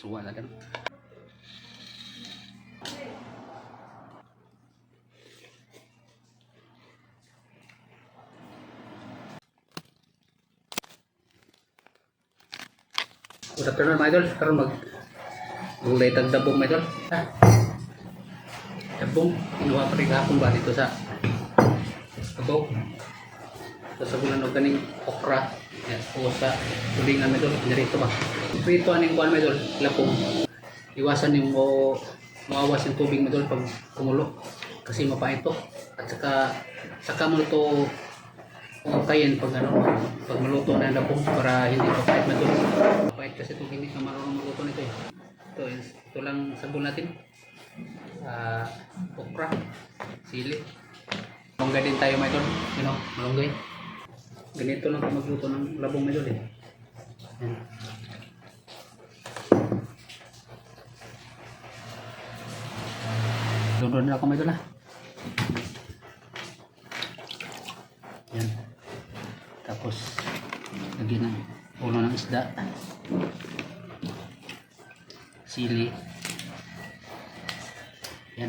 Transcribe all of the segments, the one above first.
Suwa na din. Good afternoon mga idol. Karon gulay tag dabong mga idol. Dabong kinuha pa rin kahapon ba dito sa ito. Sa bulan og kaning okra. Yan, o sa tulingan mga idol. Dirito ba. Prito aning kuan mga idol, lapong. Iwasan yung mawawas yung tubig mga idol pag kumulo kasi mapait to. At saka mo to kayin pag pag maluto na ang lapong para hindi papait na ito. Papait kasi itong hindi ka marunong maluto nito eh. Ito lang sabon natin. Okra, sili. Malunggay din tayo mga idol. Malunggay. Ganito lang magluto ng labong mga idol eh. Yan. Doon na ako mga idol ha. Yan. Tapos lagyan ng ulo ng isda, sili, yan,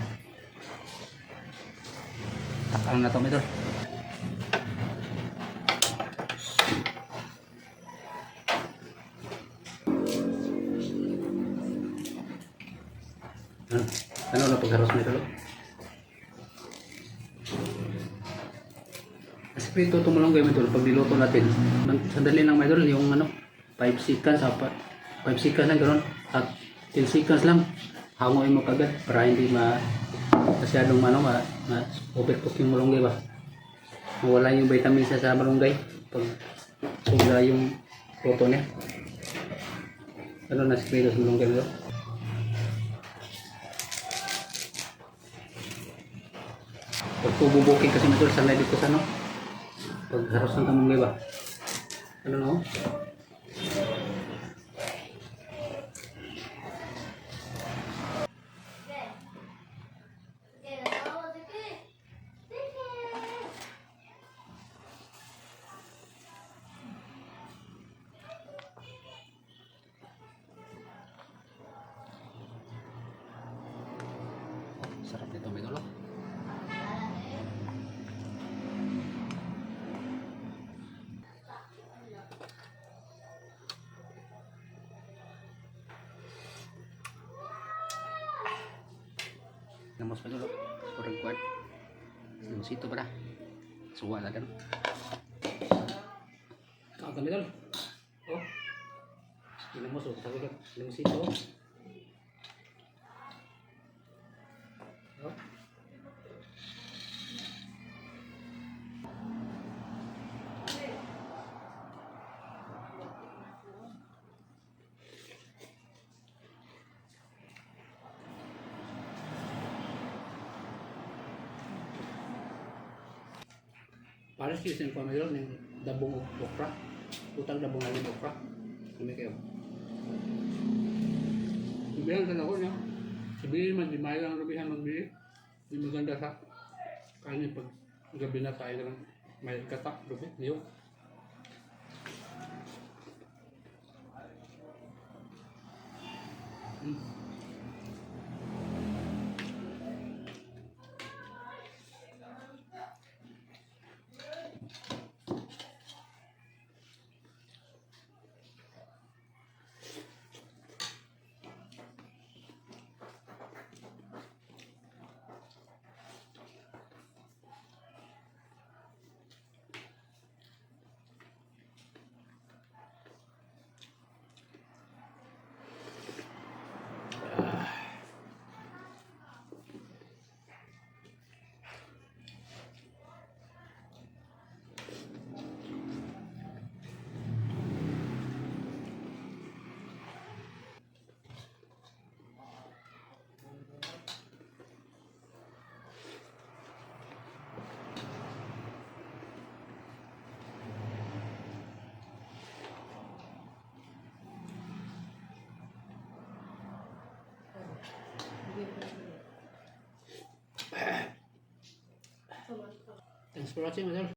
takal na ito mga idol. Ano na pagharos mga idol? Prito itong malunggay mga idol, pag niluto natin sandali lang mga idol, yung 5 seconds 5 seconds lang gano'n at 10 seconds lang hangoin mo kagad para hindi masyadong overcook yung malunggay ba, mawala yung vitamin sa malunggay pag sobra yung luto niya. Ano na prito sa malunggay mga idol. Pag bubukin kasi mga idol, sanay dito sa pagharos ng kamunggay ba? Ano no? Sarap nito may dulo. Namos pa dulu kurang kuat yung situ pada suwa na kan kami dulu namos sabi ko yung situ pares kasi yung pamilya ng dabong okra, utang dabong ng okra. Kami kayo. Bibihan ka na ko niya. Sabihin man, di mayo ang rubihan magbili. Di maganda sa kanin pag gabi na tayo lang may katak, rubi, niyo. Thanks for watching, my